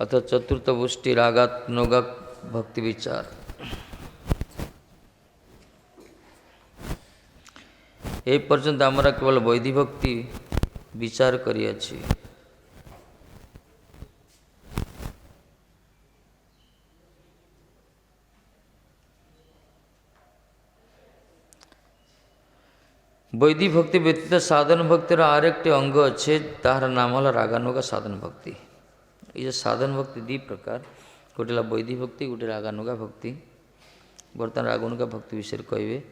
अथ चतुर्थ पुष्टि रागात्मक भक्ति विचार। ए पर्यंत आमरा केवल वैधि भक्ति विचार करियाछि। वैधि भक्ति व्यतीत साधन भक्तिर आरेकटी अंग अच्छे तार नाम है रागानुगा साधन भक्ति। ये साधन भक्ति दी प्रकार, गोटे वैधि भक्ति, गोटे रागानुगा भक्ति। बर्तमान रागानुगा भक्ति विषय कहबे।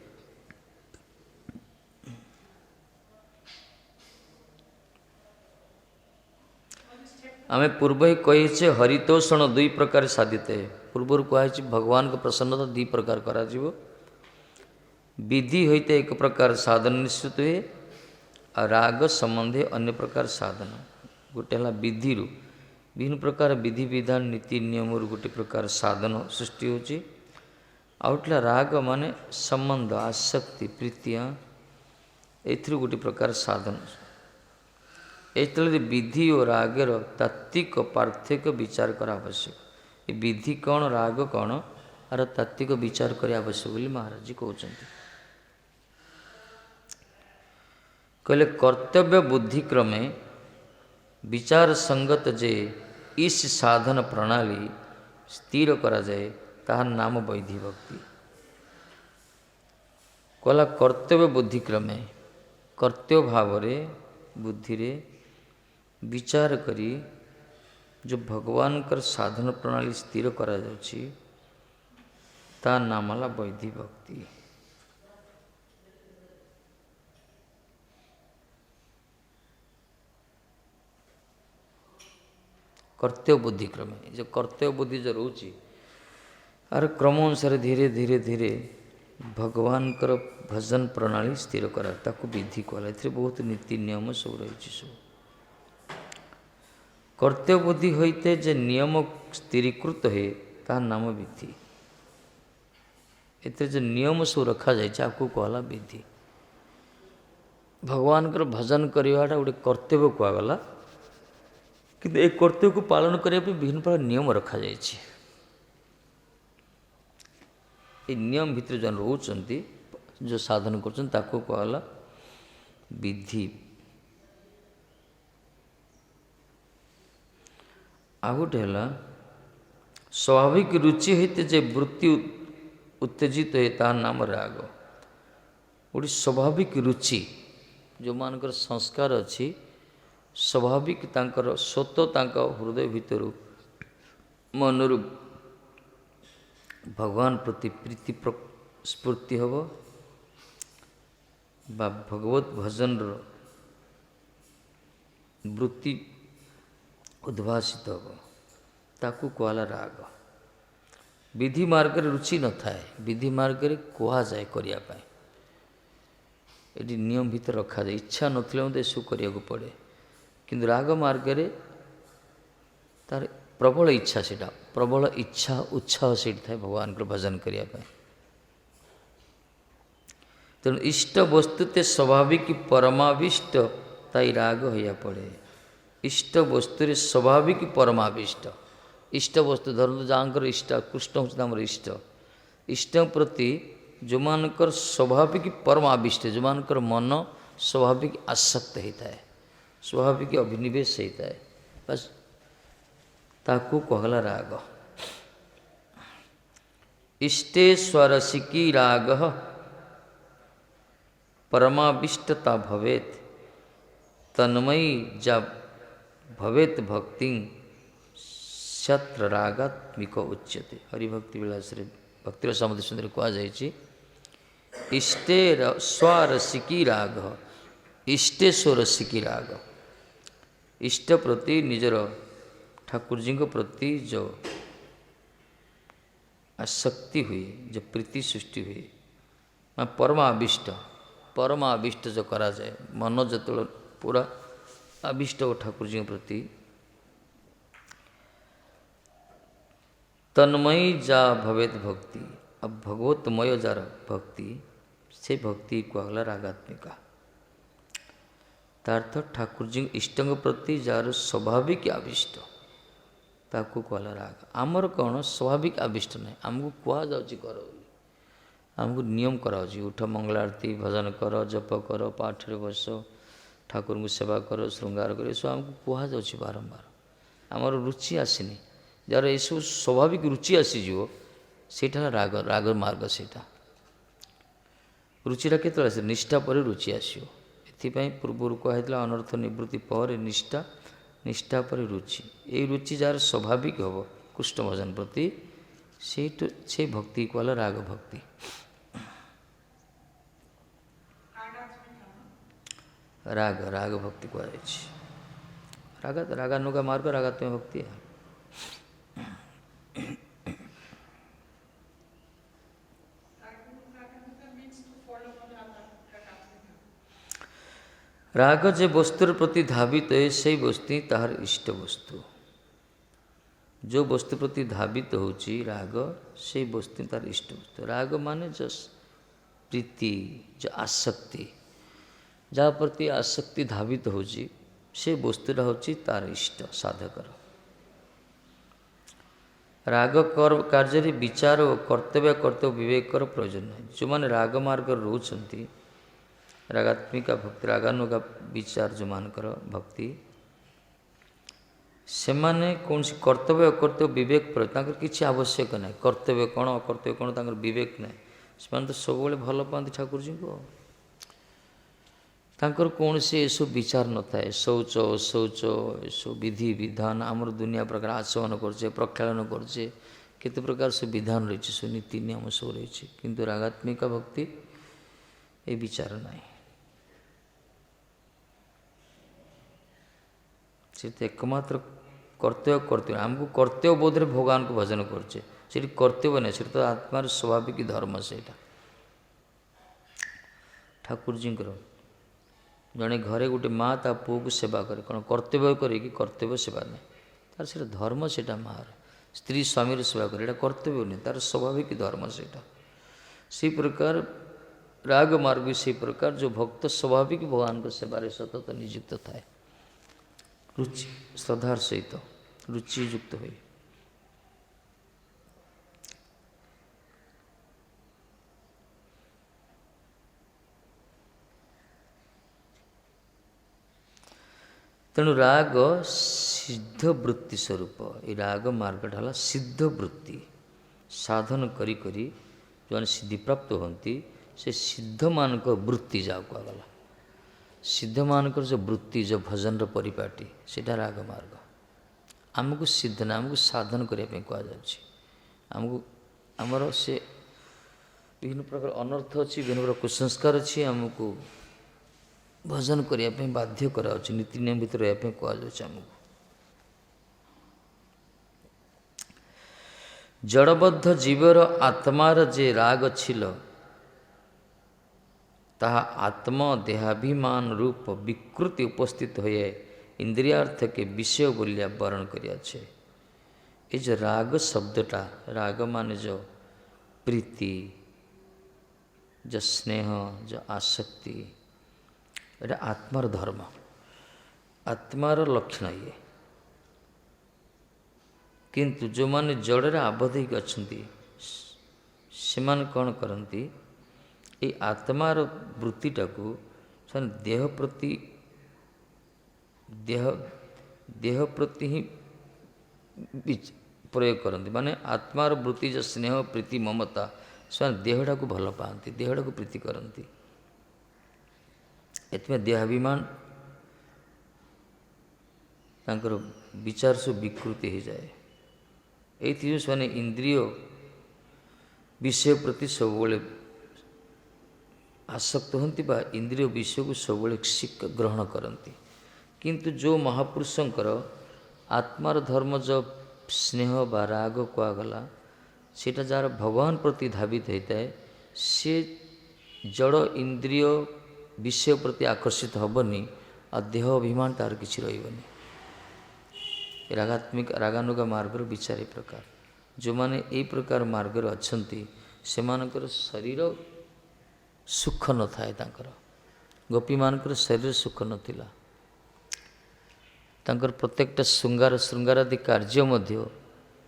आमे पूर्व ही कही हरितोषण दुई प्रकार साधित है। पूर्वर कहुई भगवान को प्रसन्नता दुई प्रकार करा जीवो। विधि होते एक प्रकार साधन निश्चित हुए और राग संबंधे अन्य प्रकार साधन। गोटे है विधि विभिन्न प्रकार विधि विधान नीति नियम गोटे प्रकार साधन सृष्टि होची। आउटला राग माने संबंध आसक्ति प्रीतियाँ एथि गोटे प्रकार साधन। एतले विधि और रागर तात्विक पार्थक्य विचार करा आवश्यक। ये विधि कौन राग कौन आर तात्विक विचार कर आवश्यक बोली महाराज जी कहते। कहले कर्तव्य बुद्धि क्रमे विचार संगत जे इस साधन प्रणाली स्थिर करा जाए ताहार नाम वैधि भक्ति। कहला कर्तव्य बुद्धि क्रमे कर्तव्य भाव रे बुद्धि रे विचार करी जो भगवान कर साधन प्रणाली स्थिर करा जाउछि ता नाम है वैधि भक्ति। कर्तव्य बुद्धि क्रमे जो कर्तव्य बुद्धि जो रोची आर क्रम अनुसार धीरे धीरे धीरे भगवान कर भजन प्रणाली स्थिर करा ताकू विधि कहला। एथि बहुत नीति नियम सब रही। सब कर्तव्य बुद्धि होते जे नियम स्थिरीकृत है तार नाम विधि। एते जो नियम सब रखा जाए आपको कहला विधि। भगवान कर भजन करवाटा गोटे कर्तव्य कहगला, किंतु एक कर्तव्य को पालन करने विभिन्न प्रकार नियम रखा जाए। नियम भितर जन रोचंती जो साधन कर कहला विधि। आ गोटे है स्वाभाविक रुचि होते जे वृत्ति उत्तेजित है तार नाम राग। गोटे स्वाभाविक रुचि जो मानकर संस्कार अच्छी स्वाभाविक तांकर स्वतः तांका हृदय भितर मनरु भगवान प्रति प्रीति स्फूर्ति हब बा भगवत भजन वृत्ति उद्भासित हब ताकू कहला राग। विधि मार्ग रुचि न थाए, विधि मार्ग कह जाए करने ये नियम भितर रखा जाए। इच्छा नथिले सु करने को पड़े, किंतु राग मार्ग तार प्रबल इच्छा से प्रबल इच्छा उत्साह से थाए भगवान को भजन करने। तेणु इष्ट वस्तुते स्वाभाविक परमाविष्ट ताई राग होया पड़े। इष्ट वस्तु स्वाभाविक परमाविष्ट इष्ट वस्तु धरतु जहाँकर इष्ट कृष्ण हूँ इष्ट इष्ट प्रति जो मानकर स्वाभाविक परमाविष्ट जो मानकर मन स्वाभाविक आसक्त होता है, स्वाभाविक अभिनिवेश होता है, बस ताकू कहला राग। इष्टेश्वरसिकी राग परमाविष्टता भवेत तन्मयी जा भवेत भक्ति शत्र रागात्मिक उच्यते। हरिभक्ति विलास भक्तिर समुद्र सुंदर कहुई इष्टे स्वरसिकी राग इष्टेश्वरसिकी राग। इष्ट प्रति निजर ठाकुर जी को प्रति जो आसक्ति हुई, जो प्रीति सृष्टि हुई, परमाविष्ट जो करा जाए मन जो पूरा आविष्ट हो ठाकुर जी के प्रति तन्मयी जा भवेत भक्ति। अब भगवतमय जार भक्ति से भक्ति कहला रागात्मिका। तार्थ ठाकुर जी इष्ट प्रति जार स्वाभाविक आविष्ट ତାକୁ କୁହାଲା ରାଗ। ଆମର କ'ଣ ସ୍ୱାଭାବିକ ଆବିଷ୍ଟ ନାହିଁ, ଆମକୁ କୁହାଯାଉଛି କର ବୋଲି, ଆମକୁ ନିୟମ କରାଯାଉଛି, ଉଠ ମଙ୍ଗଳ ଆରତୀ ଭଜନ କର, ଜପ କର, ପାଠରେ ବସ, ଠାକୁରଙ୍କୁ ସେବା କର, ଶୃଙ୍ଗାର କର, ଏସବୁ ଆମକୁ କୁହାଯାଉଛି ବାରମ୍ବାର। ଆମର ରୁଚି ଆସିନି, ଯାହାର ଏସବୁ ସ୍ୱାଭାବିକ ରୁଚି ଆସିଯିବ ସେଇଟା ହେଲା ରାଗ, ରାଗ ମାର୍ଗ ସେଇଟା। ରୁଚିଟା କେତେବେଳେ ଆସିବ? ନିଷ୍ଠା ପରେ ରୁଚି ଆସିବ। ଏଥିପାଇଁ ପୂର୍ବରୁ କୁହାଯାଇଥିଲା ଅନର୍ଥ ନିବୃତ୍ତି ପରେ ନିଷ୍ଠା, ନିଷ୍ଠା ପରେ ରୁଚି। ଏଇ ରୁଚି ଯାହାର ସ୍ୱାଭାବିକ ହେବ କୃଷ୍ଣ ଭଜନ ପ୍ରତି, ସେଇ ଭକ୍ତି କୁହାଲା ରାଗ ଭକ୍ତି। ରାଗ, ରାଗ ଭକ୍ତି କୁହାଯାଇଛି। ରାଗାନୁଗା ମାର୍ଗ, ରାଗାତ୍ମକ ଭକ୍ତି। ରାଗ ଯେ ବସ୍ତୁର ପ୍ରତି ଧାବିତ ହୁଏ ସେଇ ବସ୍ତୁ ହିଁ ତାହାର ଇଷ୍ଟ ବସ୍ତୁ। ଯେଉଁ ବସ୍ତୁ ପ୍ରତି ଧାବିତ ହେଉଛି ରାଗ, ସେଇ ବସ୍ତୁ ତାର ଇଷ୍ଟ ବସ୍ତୁ। ରାଗ ମାନେ ପ୍ରୀତି, ଯେଉଁ ଆସକ୍ତି, ଯାହା ପ୍ରତି ଆସକ୍ତି ଧାବିତ ହେଉଛି ସେ ବସ୍ତୁଟା ହେଉଛି ତାର ଇଷ୍ଟ ସାଧକର। ରାଗ କାର୍ଯ୍ୟରେ ବିଚାର ଓ କର୍ତ୍ତବ୍ୟ ବିବେକର ପ୍ରୟୋଜନ ନାହିଁ। ଯେଉଁମାନେ ରାଗ ମାର୍ଗରେ ରହୁଛନ୍ତି, ରାଗାତ୍ମିକା ଭକ୍ତି, ରାଗାନୁଗା ବିଚାର ଯେଉଁମାନଙ୍କର ଭକ୍ତି, ସେମାନେ କୌଣସି କର୍ତ୍ତବ୍ୟ ଅକର୍ତ୍ତବ୍ୟ ବିବେକ ପ୍ରୟୋଗ, ତାଙ୍କର କିଛି ଆବଶ୍ୟକ ନାହିଁ। କର୍ତ୍ତବ୍ୟ କ'ଣ ଅକର୍ତ୍ତବ୍ୟ କ'ଣ ତାଙ୍କର ବିବେକ ନାହିଁ। ସେମାନେ ତ ସବୁବେଳେ ଭଲ ପାଆନ୍ତି ଠାକୁରଜୀଙ୍କୁ। ତାଙ୍କର କୌଣସି ଏସବୁ ବିଚାର ନଥାଏ। ଶୌଚ ଅଶୌଚ ଏସବୁ ବିଧି ବିଧାନ, ଆମର ଦୁନିଆ ପ୍ରକାର ଆଚମନ କରୁଛେ, ପ୍ରକ୍ଷାଳନ କରୁଛେ, କେତେ ପ୍ରକାର ସବୁ ବିଧାନ ରହିଛି, ସବୁ ନୀତି ନିୟମ ସବୁ ରହିଛି। କିନ୍ତୁ ରାଗାତ୍ମିକା ଭକ୍ତି ଏ ବିଚାର ନାହିଁ। ସେ ତ ଏକମାତ୍ର କର୍ତ୍ତବ୍ୟ। ଆମକୁ କର୍ତ୍ତବ୍ୟ ବୋଧରେ ଭଗବାନଙ୍କୁ ଭଜନ କରୁଛେ, ସେଠି କର୍ତ୍ତବ୍ୟ ନାହିଁ, ସେଠି ତ ଆତ୍ମାର ସ୍ୱାଭାବିକ ଧର୍ମ। ସେଇଟା ଠାକୁରଜୀଙ୍କର ଜଣେ ଘରେ ଗୋଟେ ମା ତା ପୁଅକୁ ସେବା କରେ, କ'ଣ କର୍ତ୍ତବ୍ୟ କରେ କି? କର୍ତ୍ତବ୍ୟ ସେବା ନାହିଁ, ତାର ସେଇଟା ଧର୍ମ। ସେଇଟା ମା'ର, ସ୍ତ୍ରୀ ସ୍ୱାମୀର ସେବା କରେ, ଏଇଟା କର୍ତ୍ତବ୍ୟ ନୁହେଁ, ତାର ସ୍ୱାଭାବିକ ଧର୍ମ ସେଇଟା। ସେଇ ପ୍ରକାର ରାଗ ମାର୍ଗ ବି ସେଇ ପ୍ରକାର, ଯେଉଁ ଭକ୍ତ ସ୍ୱାଭାବିକ ଭଗବାନଙ୍କ ସେବାରେ ସତତ ନିଯୁକ୍ତ ଥାଏ, ରୁଚି ଶ୍ରଦ୍ଧାର ସହିତ ରୁଚିଯୁକ୍ତ ହୁଏ। ତେଣୁ ରାଗ ସିଦ୍ଧ ବୃତ୍ତି ସ୍ୱରୂପ। ଏ ରାଗ ମାର୍ଗଟା ହେଲା ସିଦ୍ଧ ବୃତ୍ତି। ସାଧନ କରି କରି ଯେଉଁମାନେ ସିଦ୍ଧିପ୍ରାପ୍ତ ହୁଅନ୍ତି, ସେ ସିଦ୍ଧମାନଙ୍କ ବୃତ୍ତି ଯାହା କୁହାଗଲା, ସିଦ୍ଧମାନଙ୍କର ଯେଉଁ ବୃତ୍ତି, ଯେଉଁ ଭଜନର ପରିପାଟି, ସେଇଟା ରାଗ ମାର୍ଗ। ଆମକୁ ସିଦ୍ଧ ନାହିଁ, ଆମକୁ ସାଧନ କରିବା ପାଇଁ କୁହାଯାଉଛି। ଆମର ସେ ବିଭିନ୍ନ ପ୍ରକାର ଅନର୍ଥ ଅଛି, ବିଭିନ୍ନ ପ୍ରକାର କୁସଂସ୍କାର ଅଛି, ଆମକୁ ଭଜନ କରିବା ପାଇଁ ବାଧ୍ୟ କରାଯାଉଛି, ନୀତି ନିୟମ ଭିତରେ ରହିବା ପାଇଁ କୁହାଯାଉଛି ଆମକୁ। ଜଡ଼ବଦ୍ଧ ଜୀବର ଆତ୍ମାର ଯେ ରାଗ ছিল, ତାହା আত্ম দেহাভিমান রূপ বিকৃতি উপস্থিত হয়ে ইন্দ্রিয়ার্থকে বিষয় বলিয়া বরণ করিয়াছে। এই যে রাগ শব্দটা, রাগ মানে যে প্রীতি, যে স্নেহ, যে আসক্তি, এটা আত্মার ধর্ম, ଆତ୍ମାର ଲକ୍ଷଣ ଇଏ। କିନ୍ତୁ ଯେଉଁମାନେ ଜଡ଼ରେ ଆବଦ୍ଧ ହେଇକି ଅଛନ୍ତି, ସେମାନେ କ'ଣ କରନ୍ତି? ଏଇ ଆତ୍ମାର ବୃତ୍ତିଟାକୁ ସେମାନେ ଦେହ ପ୍ରତି ହିଁ ପ୍ରୟୋଗ କରନ୍ତି। ମାନେ ଆତ୍ମାର ବୃତ୍ତି ଯେଉଁ ସ୍ନେହ, ପ୍ରୀତି, ମମତା, ସେମାନେ ଦେହଟାକୁ ଭଲ ପାଆନ୍ତି, ଦେହଟାକୁ ପ୍ରୀତି କରନ୍ତି। ଏଥିପାଇଁ ଦେହାଭିମାନ ତାଙ୍କର ବିଚାର ସବୁ ବିକୃତି ହୋଇଯାଏ। ଏଇଥିପାଇଁ ସେମାନେ ଇନ୍ଦ୍ରିୟ ବିଷୟ ପ୍ରତି ସବୁବେଳେ ଆସକ୍ତ ହୁଅନ୍ତି ବା ଇନ୍ଦ୍ରିୟ ବିଷୟକୁ ସବୁବେଳେ ଗ୍ରହଣ କରନ୍ତି। କିନ୍ତୁ ଯେଉଁ ମହାପୁରୁଷଙ୍କର ଆତ୍ମାର ଧର୍ମ ଯେଉଁ ସ୍ନେହ ବା ରାଗ କୁହାଗଲା, ସେଇଟା ଯାହାର ଭଗବାନ ପ୍ରତି ଧାବିତ ହୋଇଥାଏ, ସେ ଜଡ଼ ଇନ୍ଦ୍ରିୟ ବିଷୟ ପ୍ରତି ଆକର୍ଷିତ ହେବନି, ଆଉ ଦେହ ଅଭିମାନ ତାର କିଛି ରହିବନି। ରାଗାନୁଗା ମାର୍ଗର ବିଚାର ଏ ପ୍ରକାର। ଯେଉଁମାନେ ଏଇ ପ୍ରକାର ମାର୍ଗରେ ଅଛନ୍ତି, ସେମାନଙ୍କର ଶରୀର ସୁଖ ନଥାଏ। ତାଙ୍କର ଗୋପୀମାନଙ୍କର ଶରୀର ସୁଖ ନଥିଲା। ତାଙ୍କର ପ୍ରତ୍ୟେକଟା ଶୃଙ୍ଗାରାଦି କାର୍ଯ୍ୟ ମଧ୍ୟ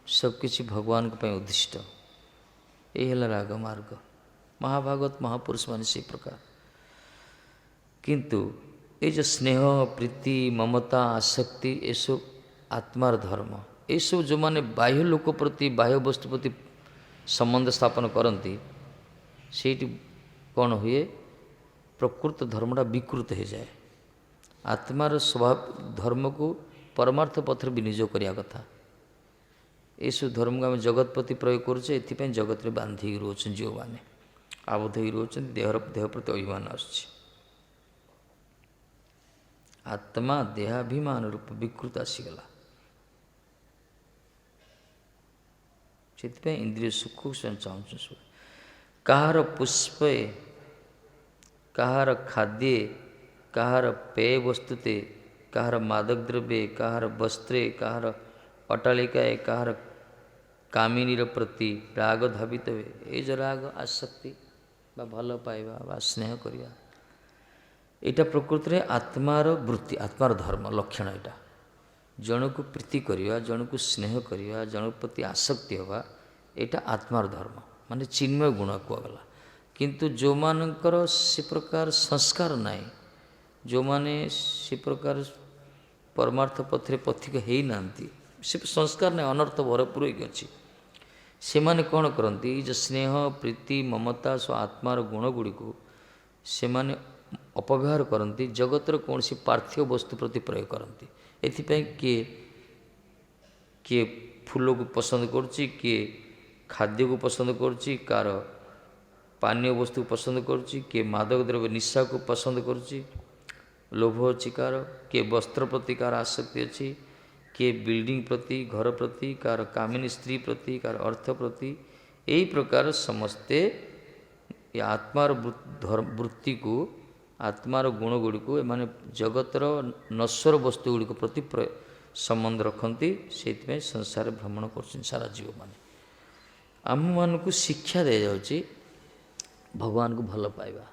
ସବୁକିଛି ଭଗବାନଙ୍କ ପାଇଁ ଉଦ୍ଦିଷ୍ଟ। ଏହି ହେଲା ରାଗ ମାର୍ଗ। ମହାଭାଗବତ ମହାପୁରୁଷମାନେ ସେହି ପ୍ରକାର। କିନ୍ତୁ ଏ ଯେଉଁ ସ୍ନେହ ପ୍ରୀତି ମମତା ଆସକ୍ତି ଏସବୁ ଆତ୍ମାର ଧର୍ମ। ଏସବୁ ଯେଉଁମାନେ ବାହ୍ୟ ଲୋକ ପ୍ରତି ବାହ୍ୟ ବସ୍ତୁ ପ୍ରତି ସମ୍ବନ୍ଧ ସ୍ଥାପନ କରନ୍ତି, ସେଇଠି କ'ଣ ହୁଏ? ପ୍ରକୃତ ଧର୍ମଟା ବିକୃତ ହୋଇଯାଏ। ଆତ୍ମାର ସ୍ୱଭାବ ଧର୍ମକୁ ପରମାର୍ଥ ପଥରେ ବିନିଯୋଗ କରିବା କଥା। ଏସବୁ ଧର୍ମକୁ ଆମେ ଜଗତ ପ୍ରତି ପ୍ରୟୋଗ କରୁଛେ, ଏଥିପାଇଁ ଜଗତରେ ବାନ୍ଧିକି ରହୁଛନ୍ତି, ଯେଉଁମାନେ ଆବଦ୍ଧ ହୋଇ ରହୁଛନ୍ତି, ଦେହ ପ୍ରତି ଅଭିମାନ ଆସୁଛି। ଆତ୍ମା ଦେହାଭିମାନ ରୂପ ବିକୃତ ଆସିଗଲା। ସେଥିପାଇଁ ଇନ୍ଦ୍ରିୟ ସୁଖକୁ ସେମାନେ ଚାହୁଁଛନ୍ତି। କାହାର ପୁଷ୍ପେ, କାହାର ଖାଦ୍ୟେ, କାହାର ପେୟ ବସ୍ତୁତେ, କାହାର ମାଦକ ଦ୍ରବ୍ୟେ, କାହାର ବସ୍ତ୍ରେ, କାହାର ଅଟ୍ଟାଳିକାଏ, କାହାର କାମିନୀର ପ୍ରତି ରାଗ ଧାବିତ ହୁଏ। ଏଇ ଯେଉଁ ରାଗ ଆସକ୍ତି ବା ଭଲ ପାଇବା ବା ସ୍ନେହ କରିବା, ଏଇଟା ପ୍ରକୃତରେ ଆତ୍ମାର ବୃତ୍ତି, ଆତ୍ମାର ଧର୍ମ ଲକ୍ଷଣ। ଏଇଟା ଜଣକୁ ପ୍ରୀତି କରିବା, ଜଣକୁ ସ୍ନେହ କରିବା, ଜଣଙ୍କ ପ୍ରତି ଆସକ୍ତି ହେବା, ଏଇଟା ଆତ୍ମାର ଧର୍ମ, ମାନେ ଚିନ୍ମୟ ଗୁଣ କୁହାଗଲା। କିନ୍ତୁ ଯେଉଁମାନଙ୍କର ସେ ପ୍ରକାର ସଂସ୍କାର ନାହିଁ, ଯେଉଁମାନେ ସେ ପ୍ରକାର ପରମାର୍ଥ ପଥରେ ପଥିକ ହେଇନାହାନ୍ତି, ସେ ସଂସ୍କାର ନାହିଁ, ଅନର୍ଥ ଭରପୁର ହୋଇକି ଅଛି, ସେମାନେ କ'ଣ କରନ୍ତି? ଏ ଯେଉଁ ସ୍ନେହ ପ୍ରୀତି ମମତା ସହ ଆତ୍ମାର ଗୁଣ ଗୁଡ଼ିକୁ ସେମାନେ ଅପବ୍ୟବହାର କରନ୍ତି, ଜଗତର କୌଣସି ପାର୍ଥିବ ବସ୍ତୁ ପ୍ରତି ପ୍ରୟୋଗ କରନ୍ତି। ଏଥିପାଇଁ କିଏ ଫୁଲକୁ ପସନ୍ଦ କରୁଛି, କିଏ ଖାଦ୍ୟକୁ ପସନ୍ଦ କରୁଛି, କାହାର ପାନୀୟ ବସ୍ତୁକୁ ପସନ୍ଦ କରୁଛି, କିଏ ମାଦକ ଦ୍ରବ୍ୟ ନିଶାକୁ ପସନ୍ଦ କରୁଛି, ଲୋଭ ଅଛି କାହାର, କିଏ ବସ୍ତ୍ର ପ୍ରତି କାହାର ଆସକ୍ତି ଅଛି, କିଏ ବିଲ୍ଡିଂ ପ୍ରତି, ଘର ପ୍ରତି, କାହାର କାମିନୀ ସ୍ତ୍ରୀ ପ୍ରତି, କାହାର ଅର୍ଥ ପ୍ରତି। ଏହି ପ୍ରକାର ସମସ୍ତେ ଏ ଆତ୍ମାର ବୃତ୍ତିକୁ, ଆତ୍ମାର ଗୁଣ ଗୁଡ଼ିକୁ ଏମାନେ ଜଗତର ନଶ୍ୱର ବସ୍ତୁ ଗୁଡ଼ିକ ପ୍ରତି ସମ୍ବନ୍ଧ ରଖନ୍ତି। ସେଇଥିପାଇଁ ସଂସାରରେ ଭ୍ରମଣ କରୁଛନ୍ତି ସାରା ଜୀବମାନେ। ଆମମାନଙ୍କୁ ଶିକ୍ଷା ଦିଆଯାଉଛି ଭଗବାନଙ୍କୁ ଭଲ ପାଇବା,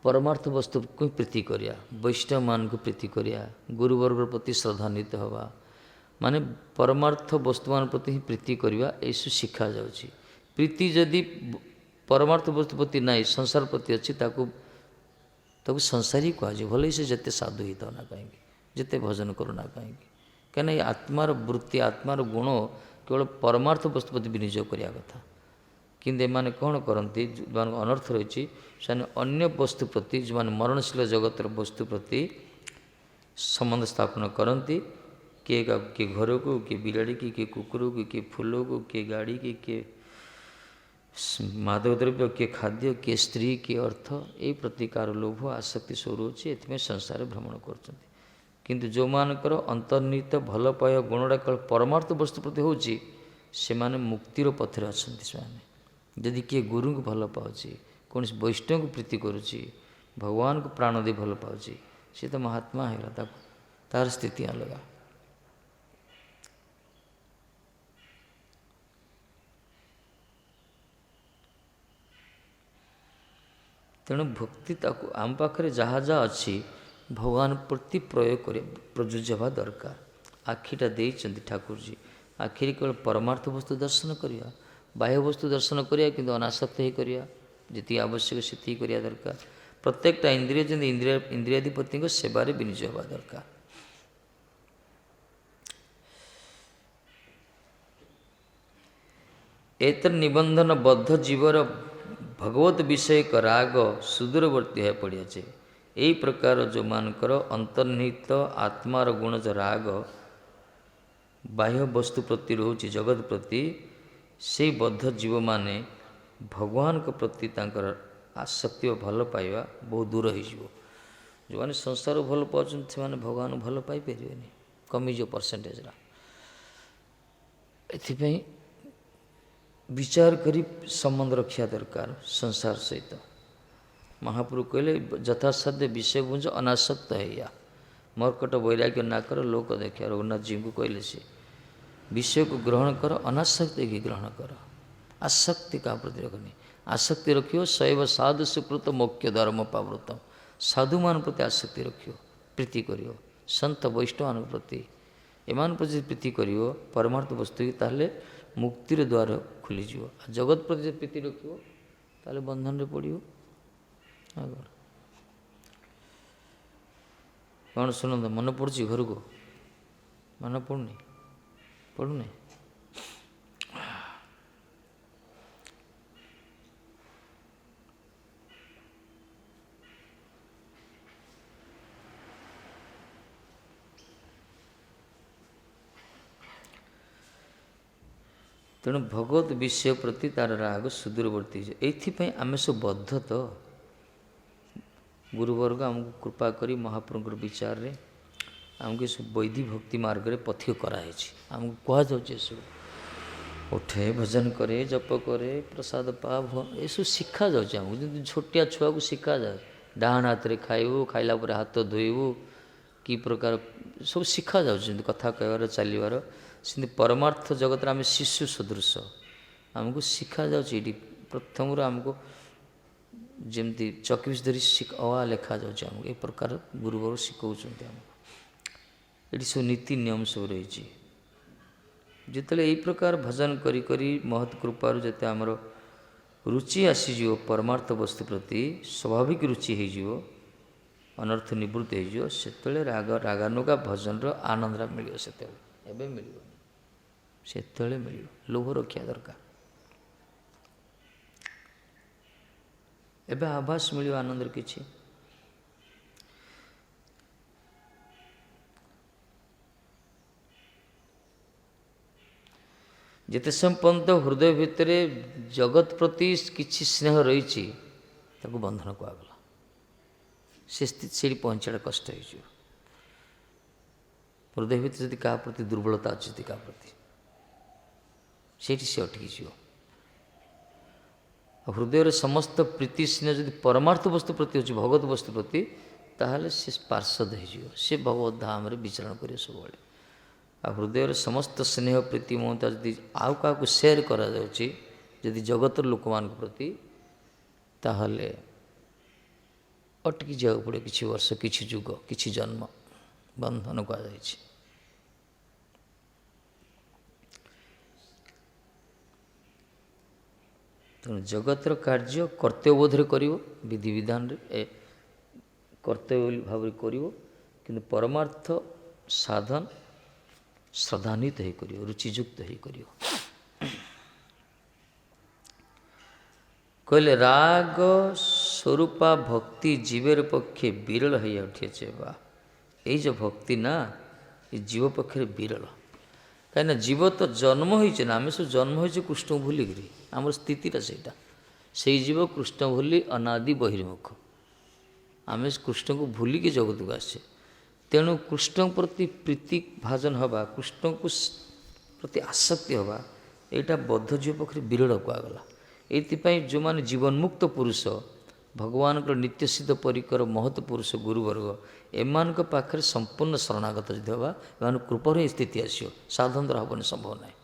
ପରମାର୍ଥ ବସ୍ତୁକୁ ପ୍ରୀତି କରିବା, ବୈଷ୍ଣବମାନଙ୍କୁ ପ୍ରୀତି କରିବା, ଗୁରୁବର୍ଗର ପ୍ରତି ଶ୍ରଦ୍ଧାନ୍ୱିତ ହେବା, ମାନେ ପରମାର୍ଥ ବସ୍ତୁମାନ ପ୍ରତି ହିଁ ପ୍ରୀତି କରିବା, ଏସବୁ ଶିଖାଯାଉଛି। ପ୍ରୀତି ଯଦି ପରମାର୍ଥ ବସ୍ତୁ ପ୍ରତି ନାହିଁ, ସଂସାର ପ୍ରତି ଅଛି, ତାକୁ ସଂସାରୀ କୁହାଯିବ। ଭଲେ ସେ ଯେତେ ସାଧୁ ହେଇଥାଉ ନା କାହିଁକି, ଯେତେ ଭଜନ କରୁନା କାହିଁକି, କାହିଁକିନା ଏ ଆତ୍ମାର ବୃତ୍ତି, ଆତ୍ମାର ଗୁଣ କେବଳ ପରମାର୍ଥ ବସ୍ତୁ ପ୍ରତି ବିନିଯୋଗ କରିବା କଥା। କିନ୍ତୁ ଏମାନେ କ'ଣ କରନ୍ତି? ଯେଉଁମାନଙ୍କ ଅନର୍ଥ ରହିଛି, ସେମାନେ ଅନ୍ୟ ବସ୍ତୁ ପ୍ରତି, ଯେଉଁମାନେ ମରଣଶୀଳ ଜଗତର ବସ୍ତୁ ପ୍ରତି ସମ୍ବନ୍ଧ ସ୍ଥାପନ କରନ୍ତି। କିଏ ଘରକୁ, କିଏ ବିରାଡ଼ିକି, କିଏ କୁକୁରକୁ, କିଏ ଫୁଲକୁ, କିଏ ଗାଡ଼ିକି, କିଏ ମାଦକ ଦ୍ରବ୍ୟ, କିଏ ଖାଦ୍ୟ, କିଏ ସ୍ତ୍ରୀ, କିଏ ଅର୍ଥ, ଏହି ପ୍ରତିକାର ଲୋଭ ଆସକ୍ତି ସବୁ ରହୁଛି। ଏଥିପାଇଁ ସଂସାରରେ ଭ୍ରମଣ କରୁଛନ୍ତି। କିନ୍ତୁ ଯେଉଁମାନଙ୍କର ଅନ୍ତର୍ନିହିତ ଭଲ ପାଇବା ଗୁଣଟା କେବଳ ପରମାର୍ଥ ବସ୍ତୁ ପ୍ରତି ହେଉଛି, ସେମାନେ ମୁକ୍ତିର ପଥରେ ଅଛନ୍ତି। ସେମାନେ ଯଦି କିଏ ଗୁରୁଙ୍କୁ ଭଲ ପାଉଛି, କୌଣସି ବୈଷ୍ଣବଙ୍କୁ ପ୍ରୀତି କରୁଛି, ଭଗବାନଙ୍କୁ ପ୍ରାଣ ଦେଇ ଭଲ ପାଉଛି, ସେ ତ ମହାତ୍ମା ହେଇଗଲା, ତାର ସ୍ଥିତି ଅଲଗା। ତେଣୁ ଭକ୍ତି ତାକୁ ଆମ ପାଖରେ ଯାହା ଯାହା ଅଛି ଭଗବାନ ପ୍ରତି ପ୍ରୟୋଗ କରିବା, ପ୍ରଯୁଜ୍ୟ ହେବା ଦରକାର। ଆଖିଟା ଦେଇଛନ୍ତି ଠାକୁରଜୀ, ଆଖିରେ କେବଳ ପରମାର୍ଥ ବସ୍ତୁ ଦର୍ଶନ କରିବା, ବାହ୍ୟ ବସ୍ତୁ ଦର୍ଶନ କରିବା, କିନ୍ତୁ ଅନାସକ୍ତ ହେଇ କରିବା, ଯେତିକି ଆବଶ୍ୟକ ସେତିକି କରିବା ଦରକାର। ପ୍ରତ୍ୟେକଟା ଇନ୍ଦ୍ରିୟ ଯେମିତି ଇନ୍ଦ୍ରିୟାଧିପତିଙ୍କ ସେବାରେ ବିନିଯୋଗ ହେବା ଦରକାର। ଏତର ନିବନ୍ଧନ ବଦ୍ଧ ଜୀବର ଭଗବତ ବିଷୟକ ରାଗ ସୁଦୂରବର୍ତ୍ତୀ ହୋଇ ପଡ଼ିଅଛେ। ଏହି ପ୍ରକାର ଯେଉଁମାନଙ୍କର ଅନ୍ତର୍ନିହିତ ଆତ୍ମାର ଗୁଣ ଯେଉଁ ରାଗ ବାହ୍ୟ ବସ୍ତୁ ପ୍ରତି ରହୁଛି, ଜଗତ ପ୍ରତି, ସେଇ ବଦ୍ଧ ଜୀବମାନେ ଭଗବାନଙ୍କ ପ୍ରତି ତାଙ୍କର ଆସକ୍ତି ଓ ଭଲ ପାଇବା ବହୁତ ଦୂର ହୋଇଯିବ। ଯେଉଁମାନେ ସଂସାରକୁ ଭଲ ପାଉଛନ୍ତି, ସେମାନେ ଭଗବାନଙ୍କୁ ଭଲ ପାଇପାରିବେନି, କମିଯିବ ପରସେଣ୍ଟେଜଟା। ଏଥିପାଇଁ ବିଚାର କରି ସମ୍ବନ୍ଧ ରଖିବା ଦରକାର ସଂସାର ସହିତ। ମହାପ୍ରଭୁ କହିଲେ, ଯଥାସାଧ୍ୟ ବିଷୟ ବୁଝ, ଅନାସକ୍ତ ହେଇଆ, ମର୍କଟ ବୈରାଗ୍ୟ ନା କର, ଲୋକ ଦେଖିବା। ରଘୁନାଥଜୀଙ୍କୁ କହିଲେ ସେ ବିଷୟକୁ ଗ୍ରହଣ କର, ଅନାସକ୍ତି ହେଇକି ଗ୍ରହଣ କର, ଆସକ୍ତି କାହା ପ୍ରତି ରଖନି। ଆସକ୍ତି ରଖିବ ଶୈବ ସାଧୁ ସୁକୃତ ମୋକ୍ଷ ଧର୍ମ ପାବୃତ, ସାଧୁମାନଙ୍କ ପ୍ରତି ଆସକ୍ତି ରଖିବ, ପ୍ରୀତି କରିବ, ସନ୍ଥ ବୈଷ୍ଣବମାନଙ୍କ ପ୍ରତି ଏମାନଙ୍କ ପ୍ରତି ଯଦି ପ୍ରୀତି କରିବ ପରମାର୍ଥ ବସ୍ତୁ ତାହେଲେ ମୁକ୍ତିର ଦ୍ୱାର ଖୋଲିଯିବ। ଆଉ ଜଗତ ପ୍ରତି ଯଦି ପ୍ରୀତି ରଖିବ ତାହେଲେ ବନ୍ଧନରେ ପଡ଼ିବ। କ'ଣ ଶୁଣନ୍ତୁ, ମନେ ପଡ଼ୁଛି ଘରକୁ? ମନେ ପଡ଼ୁନି? ପଡ଼ୁନି? ତେଣୁ ଭଗବତ ବିଷୟ ପ୍ରତି ତା'ର ରାଗ ସୁଦୂରବର୍ତ୍ତୀ ହେଇଯିବ। ଏଇଥିପାଇଁ ଆମେ ସବୁ ବଦ୍ଧ ତ। ଗୁରୁବର୍ଗ ଆମକୁ କୃପା କରି ମହାପ୍ରଭୁଙ୍କର ବିଚାରରେ ଆମକୁ ଏସବୁ ବୈଧି ଭକ୍ତି ମାର୍ଗରେ ପଥିକ କରାହେଇଛି। ଆମକୁ କୁହାଯାଉଛି ଏସବୁ ଉଠେ, ଭଜନ କରେ, ଜପ କରେ, ପ୍ରସାଦ ପା, ଏସବୁ ଶିଖାଯାଉଛି ଆମକୁ। ଯେମିତି ଛୋଟିଆ ଛୁଆକୁ ଶିଖାଯାଏ, ଡାହାଣ ହାତରେ ଖାଇବୁ, ଖାଇଲା ପରେ ହାତ ଧୋଇବୁ, କି ପ୍ରକାର ସବୁ ଶିଖାଯାଉଛି। ଯେମିତି କଥା କହିବାର, ଚାଲିବାର, ସେମିତି ପରମାର୍ଥ ଜଗତରେ ଆମେ ଶିଶୁ ସଦୃଶ ଆମକୁ ଶିଖାଯାଉଛି। ଏଇଠି ପ୍ରଥମରୁ ଆମକୁ ଯେମିତି ଚକିବିଶ ଧରି ଲେଖାଯାଉଛି ଆମକୁ, ଏ ପ୍ରକାର ଗୁରୁବର ଶିଖଉଛନ୍ତି ଆମକୁ। ଏଠି ସବୁ ନୀତି ନିୟମ ସବୁ ରହିଛି। ଯେତେବେଳେ ଏଇ ପ୍ରକାର ଭଜନ କରି କରି ମହତ୍ କୃପାରୁ ଯେତେ ଆମର ରୁଚି ଆସିଯିବ ପରମାର୍ଥ ବସ୍ତୁ ପ୍ରତି, ସ୍ୱାଭାବିକ ରୁଚି ହେଇଯିବ, ଅନର୍ଥ ନିବୃତ୍ତ ହେଇଯିବ, ସେତେବେଳେ ରାଗାନୁଗା ଭଜନର ଆନନ୍ଦଟା ମିଳିବ। ସେତେବେଳେ ଏବେ ମିଳିବନି, ସେତେବେଳେ ମିଳିବ। ଲୋଭ ରଖିବା ଦରକାର। ଏବେ ଆଭାସ ମିଳିବ ଆନନ୍ଦର କିଛି। ଯେତେ ସମୟ ପର୍ଯ୍ୟନ୍ତ ହୃଦୟ ଭିତରେ ଜଗତ ପ୍ରତି କିଛି ସ୍ନେହ ରହିଛି ତାକୁ ବନ୍ଧନ କୁହାଗଲା। ସେଇଠି ପହଞ୍ଚିବାଟା କଷ୍ଟ ହେଇଯିବ। ହୃଦୟ ଭିତରେ ଯଦି କାହା ପ୍ରତି ଦୁର୍ବଳତା ଅଛି, ଯଦି କାହା ପ୍ରତି, ସେଇଠି ସେ ଅଟକିଯିବ। ଆଉ ହୃଦୟରେ ସମସ୍ତ ପ୍ରୀତି ସ୍ନେହ ଯଦି ପରମାର୍ଥ ବସ୍ତୁ ପ୍ରତି ଅଛି, ଭଗବତ ବସ୍ତୁ ପ୍ରତି, ତାହେଲେ ସେ ପାର୍ଷଦ ହେଇଯିବ। ସେ ଭଗବତ ଧାମରେ ବିଚରଣ କରିବ ସବୁବେଳେ। ଆଉ ହୃଦୟରେ ସମସ୍ତ ସ୍ନେହ ପ୍ରୀତି ମମତା ଯଦି ଆଉ କାହାକୁ ସେୟାର କରାଯାଉଛି, ଯଦି ଜଗତର ଲୋକମାନଙ୍କ ପ୍ରତି, ତାହେଲେ ଅଟକି ଯିବାକୁ ପଡ଼ିବ କିଛି ବର୍ଷ, କିଛି ଯୁଗ, କିଛି ଜନ୍ମ। ବନ୍ଧନ କୁହାଯାଇଛି। ତେଣୁ ଜଗତର କାର୍ଯ୍ୟ କର୍ତ୍ତବ୍ୟବୋଧରେ କରିବ, ବିଧିବିଧାନରେ କର୍ତ୍ତବ୍ୟ ଭାବରେ କରିବ, କିନ୍ତୁ ପରମାର୍ଥ ସାଧନ ଶ୍ରଦ୍ଧାନ୍ୱିତ ହେଇ କରିବ, ରୁଚିଯୁକ୍ତ ହେଇ କରିବ। କହିଲେ ରାଗ ସ୍ୱରୂପା ଭକ୍ତି ଜୀବେର ପକ୍ଷେ ବିରଳ ହେଇ ଉଠିଅଛେ। ବା ଏଇ ଯେଉଁ ଭକ୍ତି ନା, ଏ ଜୀବ ପକ୍ଷରେ ବିରଳ। କାହିଁକିନା ଜୀବ ତ ଜନ୍ମ ହେଇছে ନା, ଆମେ ସବୁ ଜନ୍ମ ହେଇଛେ କୃଷ୍ଣକୁ ଭୁଲିକିରି। ଆମର ସ୍ଥିତିଟା ସେଇଟା। ସେଇ ଜୀବ କୃଷ୍ଣ ଭୁଲି ଅନାଦି ବହିର୍ମୁଖ। ଆମେ କୃଷ୍ଣକୁ ଭୁଲିକି ଜଗତକୁ ଆସିଛେ। ତେଣୁ କୃଷ୍ଣ ପ୍ରତି ପ୍ରୀତି ଭାଜନ ହେବା, କୃଷ୍ଣଙ୍କୁ ପ୍ରତି ଆସକ୍ତି ହେବା, ଏଇଟା ବଦ୍ଧ ଜୀବ ପକ୍ଷରେ ବିରଳ କୁହାଗଲା। ଏଇଥିପାଇଁ ଯେଉଁମାନେ ଜୀବନ୍ମୁକ୍ତ ପୁରୁଷ, ଭଗବାନଙ୍କର ନିତ୍ୟସିଦ୍ଧ ପରିକର ମହତ୍ ପୁରୁଷ ଗୁରୁବର୍ଗ, ଏମାନଙ୍କ ପାଖରେ ସମ୍ପୂର୍ଣ୍ଣ ଶରଣାଗତ ଯଦି ହେବା, ଏମାନଙ୍କ କୃପାରୁ ହିଁ ସ୍ଥିତି ଆସିବ। ସାଧନ ଦ୍ୱାରା ହେବନି, ସମ୍ଭବ ନାହିଁ।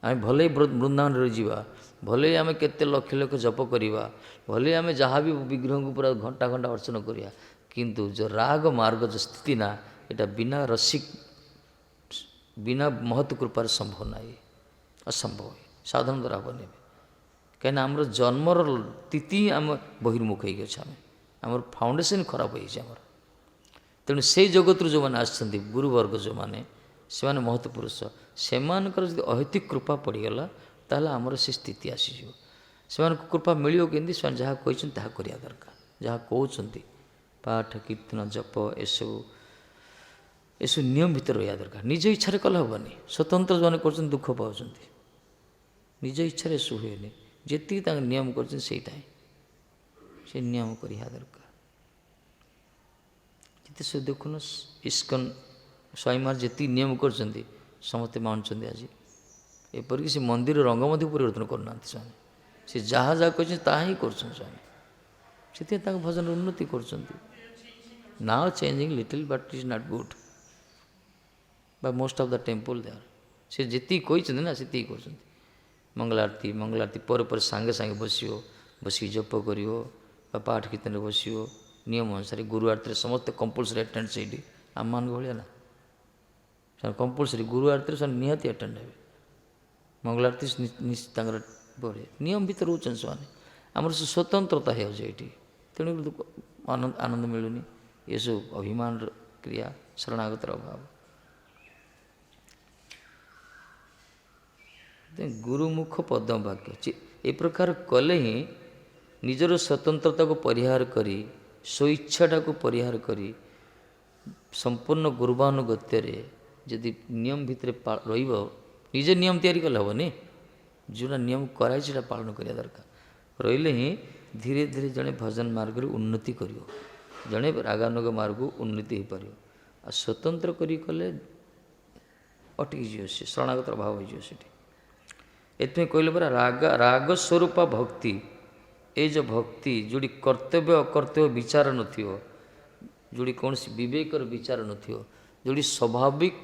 ଆମେ ଭଲେ ବୃନ୍ଦାବନରେ ଯିବା, ଭଲେ ଆମେ କେତେ ଲକ୍ଷ ଲକ୍ଷ ଜପ କରିବା, ଭଲେ ଆମେ ଯାହା ବି ବିଗ୍ରହଙ୍କୁ ପୁରା ଘଣ୍ଟା ଘଣ୍ଟା ଅର୍ଚ୍ଚନା କରିବା, କିନ୍ତୁ ଯେଉଁ ରାଗ ମାର୍ଗ ଯେଉଁ ସ୍ଥିତି ନା, ଏଇଟା ବିନା ମହତ୍ କୃପାରେ ସମ୍ଭବ ନାହିଁ, ଅସମ୍ଭବ। ସାଧନ ଦ୍ୱାରା ହେବନି। କାହିଁକିନା ଆମର ଜନ୍ମର ତିଥି ଆମ ବହିର୍ମୁଖ ହେଇକି ଅଛି। ଆମର ଫାଉଣ୍ଡେସନ୍ ଖରାପ ହେଇଛି ଆମର। ତେଣୁ ସେଇ ଜଗତରୁ ଯେଉଁମାନେ ଆସିଛନ୍ତି, ଗୁରୁବର୍ଗ ଯେଉଁମାନେ, ସେମାନେ ମହତ୍ ପୁରୁଷ, ସେମାନଙ୍କର ଯଦି ଅହେତୁକ କୃପା ପଡ଼ିଗଲା, ତାହେଲେ ଆମର ସେ ସ୍ଥିତି ଆସିଯିବ। ସେମାନଙ୍କୁ କୃପା ମିଳିବ କେମିତି? ସେମାନେ ଯାହା କହିଛନ୍ତି ତାହା କରିବା ଦରକାର। ଯାହା କହୁଛନ୍ତି, ପାଠ, କୀର୍ତ୍ତନ, ଜପ, ଏସବୁ ନିୟମ ଭିତରେ ରହିବା ଦରକାର। ନିଜ ଇଚ୍ଛାରେ କଲେ ହେବନି। ସ୍ୱତନ୍ତ୍ର ଯେଉଁମାନେ କରୁଛନ୍ତି ଦୁଃଖ ପାଉଛନ୍ତି। ନିଜ ଇଚ୍ଛାରେ ଏସବୁ ହୁଏନି। ଯେତିକି ତାଙ୍କ ନିୟମ କରୁଛନ୍ତି ସେଇଟା ହିଁ, ସେ ନିୟମ କରିବା ଦରକାର। ଯେତେ ସବୁ ଦେଖୁନ ଇସ୍କନ ସ୍ୱାମୀମାନେ ଯେତିକି ନିୟମ କରୁଛନ୍ତି, ସମସ୍ତେ ମାନୁଛନ୍ତି ଆଜି। ଏପରିକି ସେ ମନ୍ଦିର ରଙ୍ଗ ମଧ୍ୟ ପରିବର୍ତ୍ତନ କରୁନାହାନ୍ତି ସେମାନେ। ସେ ଯାହା ଯାହା କହିଛନ୍ତି ତାହା ହିଁ କରୁଛନ୍ତି ସେମାନେ। ସେଥିପାଇଁ ତାଙ୍କ ଭଜନର ଉନ୍ନତି କରୁଛନ୍ତି। Now changing little but is not good ବା ମୋଷ୍ଟ ଅଫ୍ ଦ ଟେମ୍ପଲ୍ ଦେ ଆର୍। ସେ ଯେତିକି କହିଛନ୍ତି ନା, ସେତିକି କରୁଛନ୍ତି। ମଙ୍ଗଳାରତୀ ପରେ ପରେ ସାଙ୍ଗେ ସାଙ୍ଗେ ବସିକି ଜପ କରିବ ବା ପାଠ କୀର୍ତ୍ତନରେ ବସିବ। ନିୟମ ଅନୁସାରେ ଗୁରୁ ଆରତୀରେ ସମସ୍ତେ କମ୍ପଲସରି ଆଟେଣ୍ଡ ସେଇଠି ଆମମାନଙ୍କ ଭଳିଆ ନା, ସେମାନେ କମ୍ପଲସରି ଗୁରୁ ଆରତୀରେ ସେମାନେ ନିହାତି ଆଟେଣ୍ଡ ହେବେ, ମଙ୍ଗଳ ଆରତୀ ତାଙ୍କର ବଢ଼େ ନିୟମ ଭିତରେ ରହୁଛନ୍ତି ସେମାନେ। ଆମର ସେ ସ୍ୱତନ୍ତ୍ରତା ହେଇଯାଉଛି ଏଇଠି, ତେଣୁ ଆନନ୍ଦ ମିଳୁନି। ଏସବୁ ଅଭିମାନର କ୍ରିୟା, ଶରଣାଗତର ଅଭାବ। ଗୁରୁମୁଖ ପଦମ ବାକ୍ୟ ଏ ପ୍ରକାର କଲେ ହିଁ ନିଜର ସ୍ୱତନ୍ତ୍ରତାକୁ ପରିହାର କରି, ସ୍ୱଇଚ୍ଛାଟାକୁ ପରିହାର କରି ସମ୍ପୂର୍ଣ୍ଣ ଗୁରୁବାନୁଗତ୍ୟରେ ଯଦି ନିୟମ ଭିତରେ ରହିବ, ନିଜେ ନିୟମ ତିଆରି କଲେ ହେବନି, ଯେଉଁଟା ନିୟମ କରାଇଛି ସେଇଟା ପାଳନ କରିବା ଦରକାର। ରହିଲେ ହିଁ ଧୀରେ ଧୀରେ ଜଣେ ଭଜନ ମାର୍ଗରେ ଉନ୍ନତି କରିବ, ଜଣେ ରାଗାନୁଗ ମାର୍ଗକୁ ଉନ୍ନତି ହୋଇପାରିବ। ଆଉ ସ୍ୱତନ୍ତ୍ର କରି କଲେ ଅଟକିଯିବ, ସେ ଶରଣାଗତର ଭାବ ହୋଇଯିବ ସେଠି। ଏଥିପାଇଁ କହିଲେ ପରା ରାଗ ସ୍ୱରୂପ ଭକ୍ତି, ଏ ଯେଉଁ ଭକ୍ତି ଯେଉଁଠି କର୍ତ୍ତବ୍ୟ ଅକର୍ତ୍ତବ୍ୟ ବିଚାର ନଥିବ, ଯେଉଁଠି କୌଣସି ବିବେକର ବିଚାର ନଥିବ, ଯେଉଁଠି ସ୍ୱାଭାବିକ,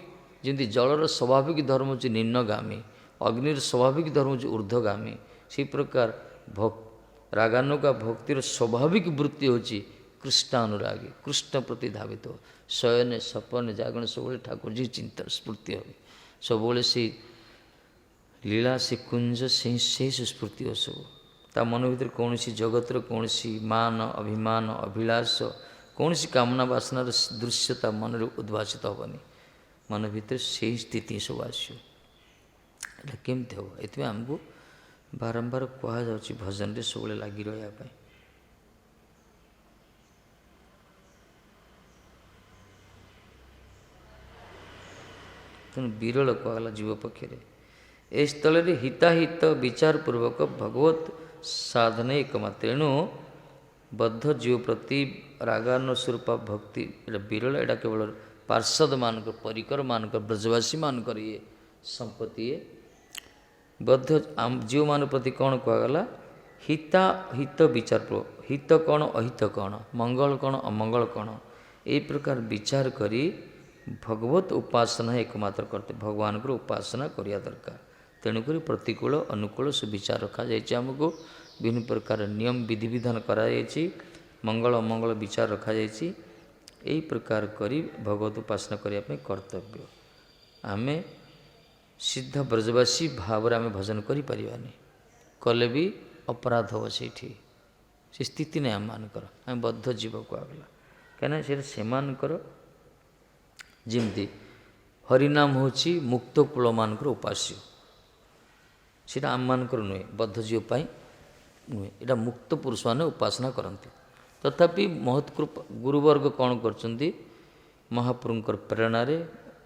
ଯେମିତି ଜଳର ସ୍ୱାଭାବିକ ଧର୍ମ ହେଉଛି ନିମ୍ନଗାମୀ, ଅଗ୍ନିର ସ୍ୱାଭାବିକ ଧର୍ମ ହେଉଛି ଊର୍ଦ୍ଧ୍ୱଗାମୀ, ସେହି ପ୍ରକାର ରାଗାନୁଗା ଭକ୍ତିର ସ୍ୱାଭାବିକ ବୃତ୍ତି ହେଉଛି କୃଷ୍ଣାନୁରାଗୀ, କୃଷ୍ଣ ପ୍ରତି ଧାବିତ, ଶୟନେ ସପନେ ଜାଗରଣ ସବୁବେଳେ ଠାକୁରଜୀ ଚିନ୍ତା ସ୍ଫୂର୍ତ୍ତି হবে, ସବୁବେଳେ ସେଇ ଲୀଳା, ସେ କୁଞ୍ଜ, ସେହି ସୁସ୍ଫୂର୍ତ୍ତି ସବୁ। ତା ମନ ଭିତରେ କୌଣସି ଜଗତର କୌଣସି ମାନ ଅଭିମାନ ଅଭିଳାଷ, କୌଣସି କାମନା ବାସନାର ଦୃଶ୍ୟ ତା ମନରେ ଉଦ୍ଭାସିତ ହେବନି, ମନ ଭିତରେ ସେହି ସ୍ଥିତି ସବୁ ଆସିବ। ଏଇଟା କେମିତି ହେବ? ଏଥିପାଇଁ ଆମକୁ ବାରମ୍ବାର କୁହାଯାଉଛି ଭଜନରେ ସବୁବେଳେ ଲାଗି ରହିବା ପାଇଁ। ତେଣୁ ବିରଳ କୁହାଗଲା ଜୀବ ପକ୍ଷରେ। ଏ ସ୍ଥଳରେ ହିତାହିତ ବିଚାରପୂର୍ବକ ଭଗବତ ସାଧନ ଏକମାତ୍ର। ଏଣୁ ବଦ୍ଧ ଜୀବ ପ୍ରତି ରାଗାନ ସ୍ୱରୂପ ଭକ୍ତି ଏଇଟା ବିରଳ, ଏଇଟା କେବଳ ପାର୍ଷଦମାନଙ୍କର, ପରିକରମାନଙ୍କର, ବ୍ରଜବାସୀମାନଙ୍କର ଇଏ ସମ୍ପତ୍ତି। ବଦ୍ଧ ଜୀବମାନଙ୍କ ପ୍ରତି କ'ଣ କୁହାଗଲା? ହିତ ବିଚାରପୂର୍ବକ, ହିତ କ'ଣ ଅହିତ କ'ଣ, ମଙ୍ଗଳ କ'ଣ ଅମଙ୍ଗଳ କ'ଣ, ଏହି ପ୍ରକାର ବିଚାର କରି ଭଗବତ ଉପାସନା ଏକମାତ୍ର କର୍ତ୍ତବ୍ୟ, ଭଗବାନଙ୍କର ଉପାସନା କରିବା ଦରକାର। ତେଣୁକରି ପ୍ରତିକୂଳ ଅନୁକୂଳ ସୁବିଚାର ରଖାଯାଇଛି, ଆମକୁ ବିଭିନ୍ନ ପ୍ରକାର ନିୟମ ବିଧିବିଧାନ କରାଯାଇଛି, ମଙ୍ଗଳ ଅମଙ୍ଗଳ ବିଚାର ରଖାଯାଇଛି। ଏହି ପ୍ରକାର କରି ଭଗବତ ଉପାସନା କରିବା ପାଇଁ କର୍ତ୍ତବ୍ୟ। ଆମେ ସିଦ୍ଧ ବ୍ରଜବାସୀ ଭାବରେ ଆମେ ଭଜନ କରିପାରିବାନି, କଲେ ବି ଅପରାଧ ହେବ ସେଇଠି, ସେ ସ୍ଥିତି ନାହିଁ ଆମମାନଙ୍କର, ଆମେ ବଦ୍ଧ ଜୀବ କୁହାଗଲା। କାହିଁକିନା ସେଇଟା ସେମାନଙ୍କର, ଯେମିତି ହରିନାମ ହେଉଛି ମୁକ୍ତ କୂଳମାନଙ୍କର ଉପାସ୍ୟ, ସେଇଟା ଆମମାନଙ୍କର ନୁହେଁ, ବଦ୍ଧ ଜୀବ ପାଇଁ ନୁହେଁ, ଏଇଟା ମୁକ୍ତ ପୁରୁଷମାନେ ଉପାସନା କରନ୍ତି। ତଥାପି ମହତ୍କୃପା ଗୁରୁବର୍ଗ କ'ଣ କରୁଛନ୍ତି? ମହାପ୍ରଭୁଙ୍କର ପ୍ରେରଣାରେ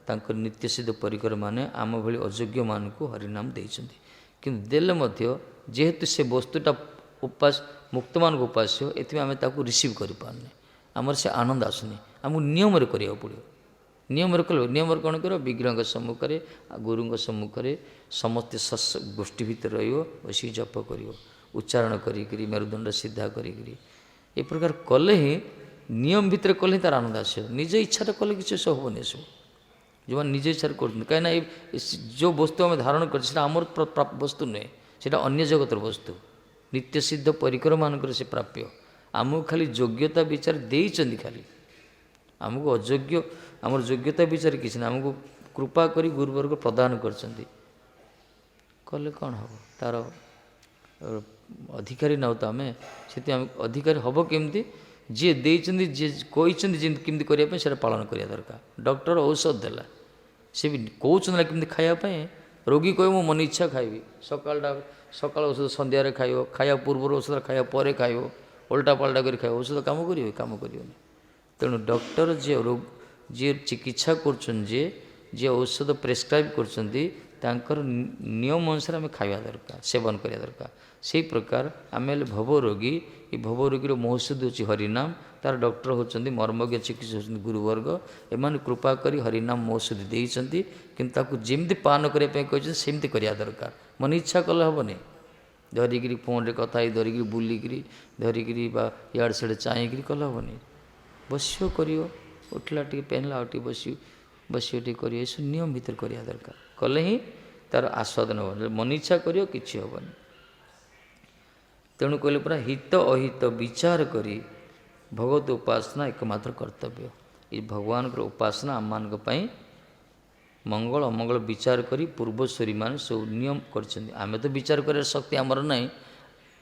ତାଙ୍କ ନିତ୍ୟସିଦ୍ଧ ପରିକରମାନେ ଆମ ଭଳି ଅଯୋଗ୍ୟମାନଙ୍କୁ ହରିନାମ ଦେଇଛନ୍ତି। କିନ୍ତୁ ଦେଲେ ମଧ୍ୟ ଯେହେତୁ ସେ ବସ୍ତୁଟା ମୁକ୍ତମାନଙ୍କ ଉପାସ୍ୟ, ଏଥିପାଇଁ ଆମେ ତାକୁ ରିସିଭ୍ କରିପାରୁନି, ଆମର ସେ ଆନନ୍ଦ ଆସୁନି। ଆମକୁ ନିୟମରେ କରିବାକୁ ପଡ଼ିବ। ନିୟମରେ କଲେ, ନିୟମରେ କ'ଣ କରିବ? ବିଗ୍ରହଙ୍କ ସମ୍ମୁଖରେ, ଗୁରୁଙ୍କ ସମ୍ମୁଖରେ ସମସ୍ତେ ଗୋଷ୍ଠୀ ଭିତରେ ରହିବ, ବସିକି ଜପ କରିବ, ଉଚ୍ଚାରଣ କରିକିରି, ମେରୁଦଣ୍ଡ ସିଧା କରିକିରି। ଏ ପ୍ରକାର କଲେ ହିଁ, ନିୟମ ଭିତରେ କଲେ ହିଁ ତା'ର ଆନନ୍ଦ ଆସିବ। ନିଜ ଇଚ୍ଛାରେ କଲେ କିଛି ଏସବୁ ହେବନି। ଏସବୁ ଯେଉଁମାନେ ନିଜ ଇଚ୍ଛାରେ କରୁଛନ୍ତି, କାହିଁକିନା ଯେଉଁ ବସ୍ତୁ ଆମେ ଧାରଣ କରୁଛେ ସେଇଟା ଆମର ବସ୍ତୁ ନୁହେଁ, ସେଇଟା ଅନ୍ୟ ଜଗତର ବସ୍ତୁ, ନିତ୍ୟସିଦ୍ଧ ପରିକରମାନଙ୍କର ସେ ପ୍ରାପ୍ୟ। ଆମକୁ ଖାଲି ଯୋଗ୍ୟତା ବିଚାର ଦେଇଛନ୍ତି, ଖାଲି ଆମକୁ ଅଯୋଗ୍ୟ, ଆମର ଯୋଗ୍ୟତା ବିଚାର କିଛି ନାହିଁ, ଆମକୁ କୃପା କରି ଗୁରୁବର୍ଗ ପ୍ରଦାନ କରିଛନ୍ତି। କଲେ କ'ଣ ହେବ? ତା'ର ଅଧିକାରୀ ନାଉ ତ ଆମେ, ସେଥିପାଇଁ ଆମେ ଅଧିକାରୀ ହେବ କେମିତି? ଯିଏ ଦେଇଛନ୍ତି, ଯିଏ କହିଛନ୍ତି ଯେମିତି କେମିତି କରିବା ପାଇଁ, ସେଇଟା ପାଳନ କରିବା ଦରକାର। ଡକ୍ଟର ଔଷଧ ଦେଲା, ସେ ବି କହୁଛନ୍ତି ନା କେମିତି ଖାଇବା ପାଇଁ। ରୋଗୀ କହିବ ମୁଁ ମନ ଇଚ୍ଛା ଖାଇବି, ସକାଳ ଔଷଧ ସନ୍ଧ୍ୟାରେ ଖାଇବ, ଖାଇବା ପୂର୍ବରୁ ଔଷଧ, ଖାଇବା ପରେ ଖାଇବ, ଓଲଟା ପାଲଟା କରି ଖାଇବ, ଔଷଧ କାମ କରିବ? କାମ କରିବନି। ତେଣୁ ଡକ୍ଟର ଯିଏ ଚିକିତ୍ସା କରୁଛନ୍ତି, ଯିଏ ଔଷଧ ପ୍ରେସ୍କ୍ରାଇବ୍ କରୁଛନ୍ତି, ତାଙ୍କର ନିୟମ ଅନୁସାରେ ଆମେ ଖାଇବା ଦରକାର, ସେବନ କରିବା ଦରକାର। ସେହି ପ୍ରକାର ଆମେ ହେଲେ ଭବରୋଗୀ, ଏ ଭବରୋଗୀର ମହୌଷଧ ହେଉଛି ହରିନାମ, ତା'ର ଡକ୍ଟର ହେଉଛନ୍ତି, ମର୍ମଜ୍ଞ ଚିକିତ୍ସା ହେଉଛନ୍ତି ଗୁରୁବର୍ଗ। ଏମାନେ କୃପା କରି ହରିନାମ ମହୌଷଧ ଦେଇଛନ୍ତି, କିନ୍ତୁ ତାକୁ ଯେମିତି ପାନ କରିବା ପାଇଁ କହିଛନ୍ତି ସେମିତି କରିବା ଦରକାର। ମନ ଇଚ୍ଛା କଲେ ହେବନି, ଧରିକିରି ଫୋନ୍ରେ କଥା ହେଇ, ଧରିକିରି ବୁଲିକିରି, ଧରିକିରି ବା ଇଆଡ଼େ ସିଆଡ଼େ ଚାହିଁକିରି କଲେ ହେବନି। ବସିବ କରିବ, ଉଠିଲା ଟିକେ ପେନ୍ଲା ଆଉ ଟିକେ ବସିବ ଟିକେ କରିବ, ଏସବୁ ନିୟମ ଭିତରେ କରିବା ଦରକାର। କଲେ ହିଁ ତା'ର ଆସ୍ୱାଦନ ହେବ, ମନ ଇଚ୍ଛା କରିବ କିଛି ହେବନି। ତେଣୁ କହିଲେ ପୁରା ହିତ ଅହିତ ବିଚାର କରି ଭଗବତ ଉପାସନା ଏକମାତ୍ର କର୍ତ୍ତବ୍ୟ। ये भगवान उपासना आम मान मंगल अमंगल विचार करी पूर्वस्वरी मान सब नियम कर तो विचार कर शक्ति आमर ना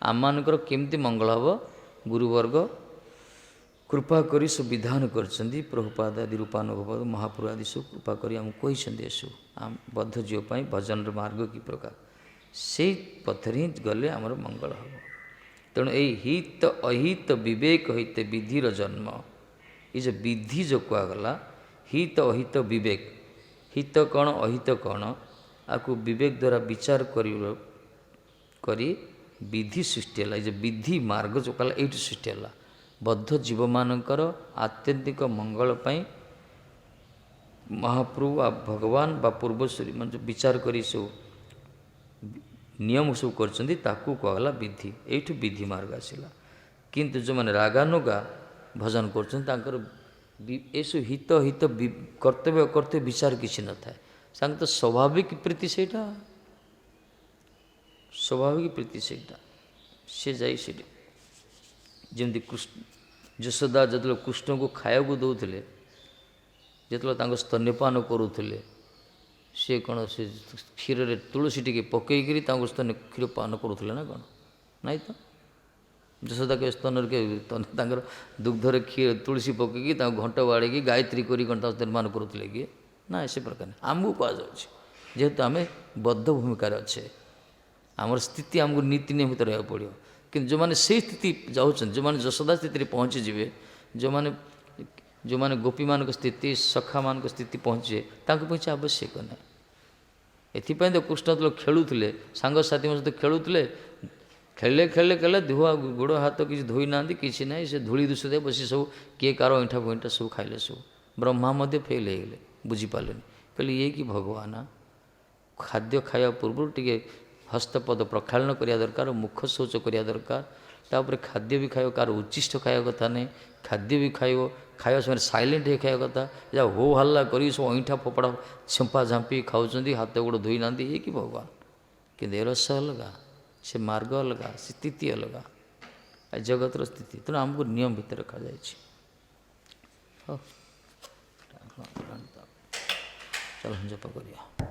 आम मानकर केमती मंगल हम गुरुवर्ग कृपा करी सब विधान कर प्रभुपाद आदि रूपानुभव महाप्रभु आदि सब कृपा करी आमको कहते सब आम बद्ध जीवपाई भजन मार्ग कि प्रकार से पथर ही गले आमर मंगल हम तेणु यही हित अहित विवेक हित विधिर जन्म ये जो विधि जो कहगला हित अहित विवेक हित कौन अहित कौन आपको विवेक द्वारा विचार करी विधि सृष्टि है जो विधि मार्ग जो कहला ये सृष्टि है बद्ध जीव मानकर आत्यंतिक मंगल पाई महाप्रभु आ भगवान बा पूर्वश्री मान जो विचार करी सब नियम सब करगला विधि यू विधि मार्ग आसला किंतु जो मैंने रागानुगा भजन कर हित हित कर्तव्य कर्तव्य विचार किसी न था सांग तो स्वाभाविक प्रीति से स्वाभाविक प्रीति से जाई जमी कृष्ण यशोदा जो कृष्ण को खाया दौले जो स्तन्यपान करुले सी कौन से क्षीर तुलसी टी पकईकरी स्तन क्षीर पान करुले ना कौन नाई तो यशोदा के स्तन के दुग्धर क्षीर तुलसी पकईकी घंट बाड़ी गायत्री करी स्तनपान करुले किए ना से प्रकार आमको कहुच्छे जेहेतु आम बद्ध भूमिकार अच्छे आमर स्थिति आमको नीति नियमित रहा पड़ो कि जो मैंने से स्थिति जाऊँ जो मैंने यशोदा स्थिति पहुँचीजे जो मैंने गोपी मान स्थिति सखा मान स्थिति पहुँचे पीछे आवश्यक ना एपाई तो कृष्ण तो खेलुले सांगसाथी सहित खेलुले खेले खेले खेले धुआ गोड़ हाथ किसी धोई ना कि ना से धूली दूषित बसी सब किए कार ऐठा फईठा सब खाइले सब ब्रह्मा मध्य फेल हो गले बुझीपारे कहले ये कि भगवान खाद्य खाया पूर्व टे हस्तपद प्रक्षालन करिया दरकार मुख शौच करिया दरकार तापर खाद्य भी खाइब कार उच्छिष्ट खाया कथा नहीं खाद्य भी खाइब खाया समय साइलेंट हो खाया कथा या हो हल्ला कर सब ऐठा फोपड़ा छंपा झांपी खाऊँ हाथ गोड़ धोई ना ये कि भगवान कि रस अलगा से मार्ग अलगा से स्थिति अलगा जगतर स्थिति तेणु आमको नियम भितर रखा जाए चलो जप करिया।